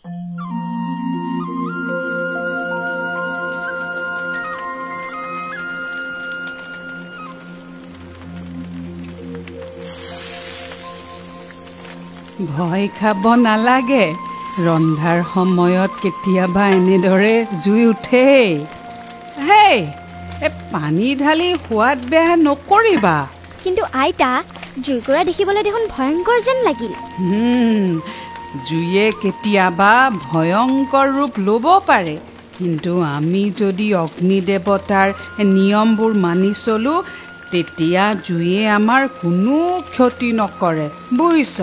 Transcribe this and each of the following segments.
ভয় খাব নালাগে ৰন্ধাৰ সময়ত কেতিয়াবা এনেদৰে জুই উঠে হেই পানী ঢালি সোৱাদ বেয়া নকৰিবা কিন্তু আইতা জুইকুৰা দেখিবলৈ দেখোন ভয়ংকৰ যেন লাগিল জুইয়ে কেতিয়াবা ভয়ংকৰ ৰূপ ল'ব পাৰে কিন্তু আমি যদি অগ্নি দেৱতাৰ নিয়মবোৰ মানি চলো তেতিয়া জুইয়ে আমাৰ কোনো ক্ষতি নকৰে বুজিছ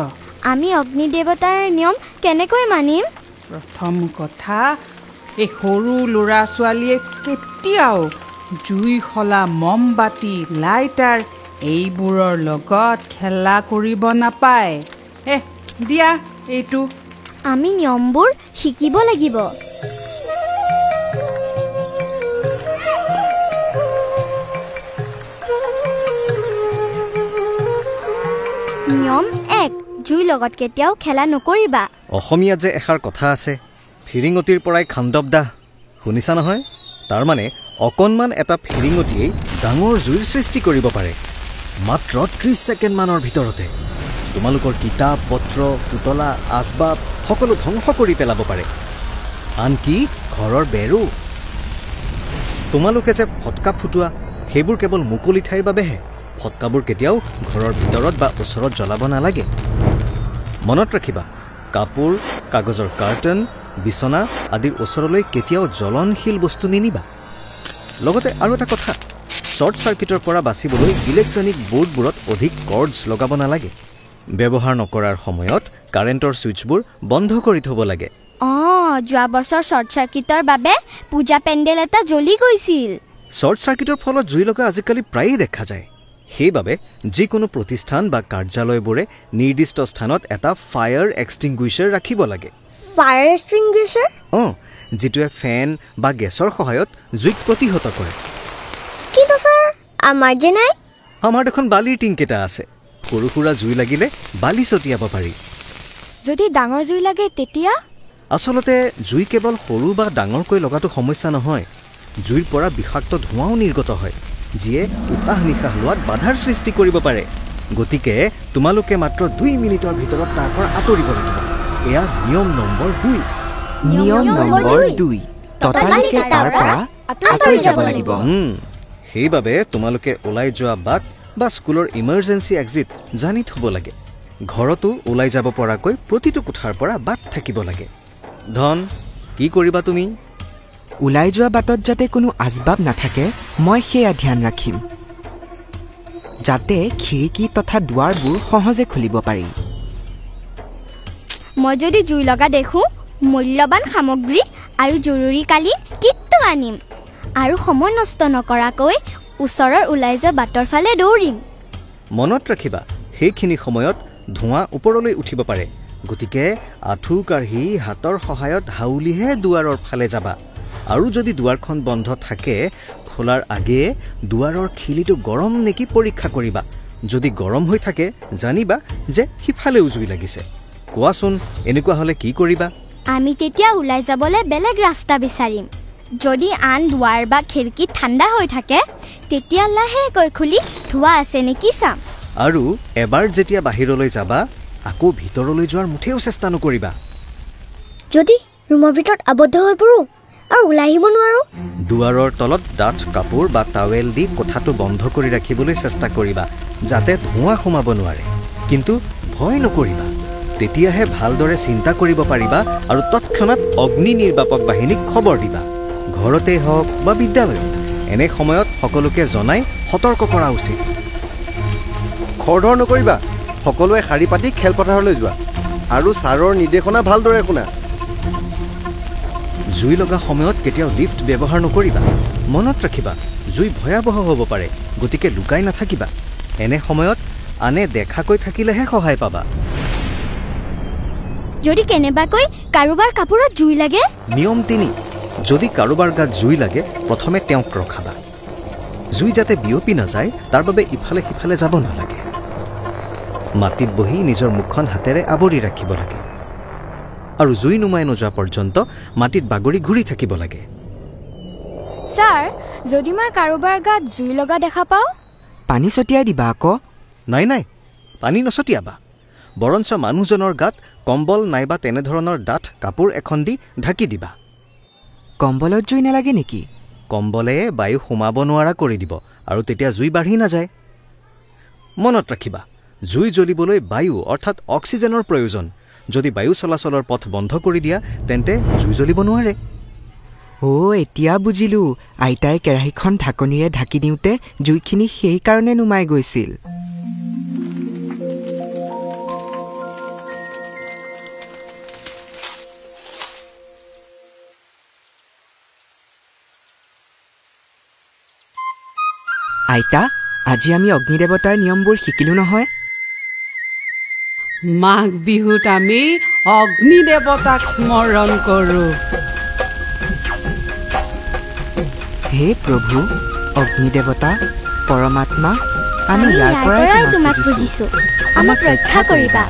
আমি অগ্নি দেৱতাৰ নিয়ম কেনেকৈ মানিম প্ৰথম কথা এই সৰু ল'ৰা ছোৱালীয়ে কেতিয়াও জুই খলা মমবাতি লাইটাৰ এইবোৰৰ লগত খেলা কৰিব নাপায় দিয়া এইটো আমি নিয়মবোৰ শিকিব লাগিব নিয়ম 1 জুই লগত কেতিয়াও খেলা নকৰিবা অসমীয়া যে এষাৰ কথা আছে ফিৰিঙতিৰ পৰাই খান্দব দা শুনিছা নহয় তাৰ মানে অকণমান এটা ফিৰিঙতিয়েই ডাঙৰ জুইৰ সৃষ্টি কৰিব পাৰে মাত্ৰ 30 ছেকেণ্ড মানৰ ভিতৰতে তোমালোকৰ কিতাপ পত্ৰ পুতলা আচবাব সকলো ধ্বংস কৰি পেলাব পাৰে আনকি ঘৰৰ বেৰো তোমালোকে যে ফটকা ফুটোৱা সেইবোৰ কেৱল মুকলি ঠাইৰ বাবেহে ফটকাবোৰ কেতিয়াও ঘৰৰ ভিতৰত বা ওচৰত জ্বলাব নালাগে মনত ৰাখিবা কাপোৰ কাগজৰ কাৰ্টন বিছনা আদিৰ ওচৰলৈ কেতিয়াও জ্বলনশীল বস্তু নিনিবা লগতে আৰু এটা কথা শৰ্ট সাৰ্কিটৰ পৰা বাচিবলৈ ইলেক্ট্ৰনিক বোৰ্ডবোৰত অধিক কৰ্ডছ লগাব নালাগে ব্যৱহাৰ নকৰাৰ সময়ত কাৰেণ্টৰ সুইচবোৰ বন্ধ কৰি থব লাগে যোৱা বছৰ শৰ্ট সাৰ্কিটৰ বাবে পূজা পেণ্ডেল এটা জ্বলি গৈছিল শৰ্ট সাৰ্কিটৰ ফলত জুই লগা আজিকালি প্ৰায়ে দেখা যায় সেইবাবে যিকোনো প্ৰতিষ্ঠান বা কাৰ্যালয়বোৰে নিৰ্দিষ্ট স্থানত এটা ফায়াৰ এক্সটিংগুইশ্বাৰ ৰাখিব লাগে ফায়াৰ এক্সটিংগুইশ্বাৰ যিটোৱে ফেন বা গেছৰ সহায়ত জুইক প্ৰতিহত কৰে কিন্তু স্যাৰ আমাৰ যে নাই আমাৰ দেখোন বালিৰ টিংকেটা আছে সৰু সুৰা জুই লাগিলে বালি ছটিয়াব পাৰি যদি ডাঙৰ জুই লাগে তেতিয়া আচলতে জুই কেৱল সৰু বা ডাঙৰকৈ লগাটো সমস্যা নহয় জুইৰ পৰা বিষাক্ত ধোঁৱাও নিৰ্গত হয় যিয়ে উশাহ নিশাহ লোৱাত বাধাৰ সৃষ্টি কৰিব পাৰে গতিকে তোমালোকে মাত্ৰ 2 মিনিটৰ ভিতৰত তাৰ পৰা আঁতৰিব লাগিব এয়া নিয়ম নম্বৰ 2 নিয়ম নম্বৰ 2 ততালিকে তাৰ পৰা আঁতৰি যাব লাগিব সেইবাবে তোমালোকে ওলাই যোৱা বাট বা স্কুলৰ ইমাৰ্জেন্সি এক্সিট জানি থব লাগে ঘৰতো ওলাই যাব পৰাকৈ প্ৰতিটো কোঠাৰ পৰা বাট থাকিব লাগে ধন কি কৰিবা তুমি ওলাই যোৱা বাটত যাতে কোনো আচবাব নাথাকে মই সেয়া ধ্যান ৰাখিম যাতে খিৰিকী তথা দুৱাৰবোৰ সহজে খুলিব পাৰি মই যদি জুই লগা দেখো মূল্যৱান সামগ্ৰী আৰু জৰুৰীকালীন কিটটো আনিম আৰু সময় নষ্ট নকৰাকৈ ওচৰৰ ওলাই যোৱা বাটৰ ফালে দৌৰিম মনত ৰাখিবা সেইখিনি সময়ত ধোঁৱা ওপৰলৈ উঠিব পাৰে গতিকে আঁঠু কাঢ়ি হাতৰ সহায়ত হাউলিহে দুৱাৰৰ ফালে যাবা আৰু যদি দুৱাৰখন বন্ধ থাকে খোলাৰ আগে দুৱাৰৰ খিলিটো গৰম নেকি পৰীক্ষা কৰিবা যদি গৰম হৈ থাকে জানিবা যে হিফালেও জুই লাগিছে কোৱাচোন এনেকুৱা হলে কি কৰিবা আমি তেতিয়া ওলাই যাবলৈ বেলেগ ৰাস্তা বিচাৰিম যদি আন দুৱাৰ বা খিৰিকী ঠাণ্ডা হৈ থাকে তেতিয়া লাহেকৈ খুলি ধোৱা আছে নেকি চাম আৰু এবাৰ যেতিয়া বাহিৰলৈ যাবা আকৌ ভিতৰলৈ যোৱাৰ মুঠেও চেষ্টা নকৰিবা যদি ৰুমৰ ভিতৰত আবদ্ধ হৈ পৰো আৰু ওলাই আহিব নোৱাৰো দুৱাৰৰ তলত ডাঠ কাপোৰ বা টাৱেল দি কোঠাটো বন্ধ কৰি ৰাখিবলৈ চেষ্টা কৰিবা যাতে ধোঁৱা সোমাব নোৱাৰে কিন্তু ভয় নকৰিবা তেতিয়াহে ভালদৰে চিন্তা কৰিব পাৰিবা আৰু তৎক্ষণাত অগ্নি নিৰ্বাপক বাহিনীক খবৰ দিবা ঘৰতে হওক বা বিদ্যালয়ত এনে সময়ত সকলোকে জনাই সতৰ্ক কৰা উচিত খৰধৰ নকৰিবা সকলোৱে শাৰী পাতি খেলপথাৰলৈ যোৱা আৰু ছাৰৰ নিৰ্দেশনা ভালদৰে শুনা জুই লগা সময়ত কেতিয়াও লিফ্ট ব্যৱহাৰ নকৰিবা মনত ৰাখিবা জুই ভয়াৱহ হ'ব পাৰে গতিকে লুকাই নাথাকিবা এনে সময়ত আনে দেখাকৈ থাকিলেহে সহায় পাবা যদি কেনেবাকৈ কাৰোবাৰ কাপোৰত জুই লাগে নিয়ম 3 যদি কাৰোবাৰ গাত জুই লাগে প্ৰথমে তেওঁক ৰখাবা জুই যাতে বিয়পি নাযায় তাৰ বাবে ইফালে সিফালে যাব নালাগে মাটিত বহি নিজৰ মুখখন হাতেৰে আৱৰি ৰাখিব লাগে আৰু জুই নুমাই নোযোৱা পৰ্যন্ত মাটিত বাগৰি ঘূৰি থাকিব লাগে। ছাৰ, যদি মই কাৰোবাৰ গাত জুই লগা দেখা পাওঁ? পানী ছটিয়াই দিবা আকৌ। নাই নাই, পানী নছটিয়াবা। বৰঞ্চ মানুহজনৰ গাত কম্বল নাইবা তেনেধৰণৰ ডাঠ কাপোৰ এখন দি ঢাকি দিবা। কম্বলত জুই নালাগে নেকি? কম্বলে বায়ু সোমাব নোৱাৰা কৰি দিব আৰু তেতিয়া জুই বাঢ়ি নাযায়। মনত ৰাখিবা, জুই জ্বলিবলৈ বায়ু অৰ্থাৎ অক্সিজেনৰ প্ৰয়োজন। যদি বায়ু চলাচলৰ পথ বন্ধ কৰি দিয়া তেন্তে জুই জ্বলিব নোৱাৰে। এতিয়া বুজিলোঁ, আইতাই কেৰাহীখন ঢাকনিৰে ঢাকি দিওঁতে জুইখিনি সেইকাৰণে নুমাই গৈছিল। আইতা, আজি আমি অগ্নিদেৱতাৰ নিয়মবোৰ শিকিলোঁ নহয়। মাঘ বিহুত আমি অগ্নিদেৱতাক স্মৰণ কৰোঁ। হে প্ৰভু, অগ্নিদেৱতা, পৰমাত্মা, আমি ইয়াৰ পৰাই তোমাক খুজিছোঁ, আমাক ৰক্ষা কৰিবা।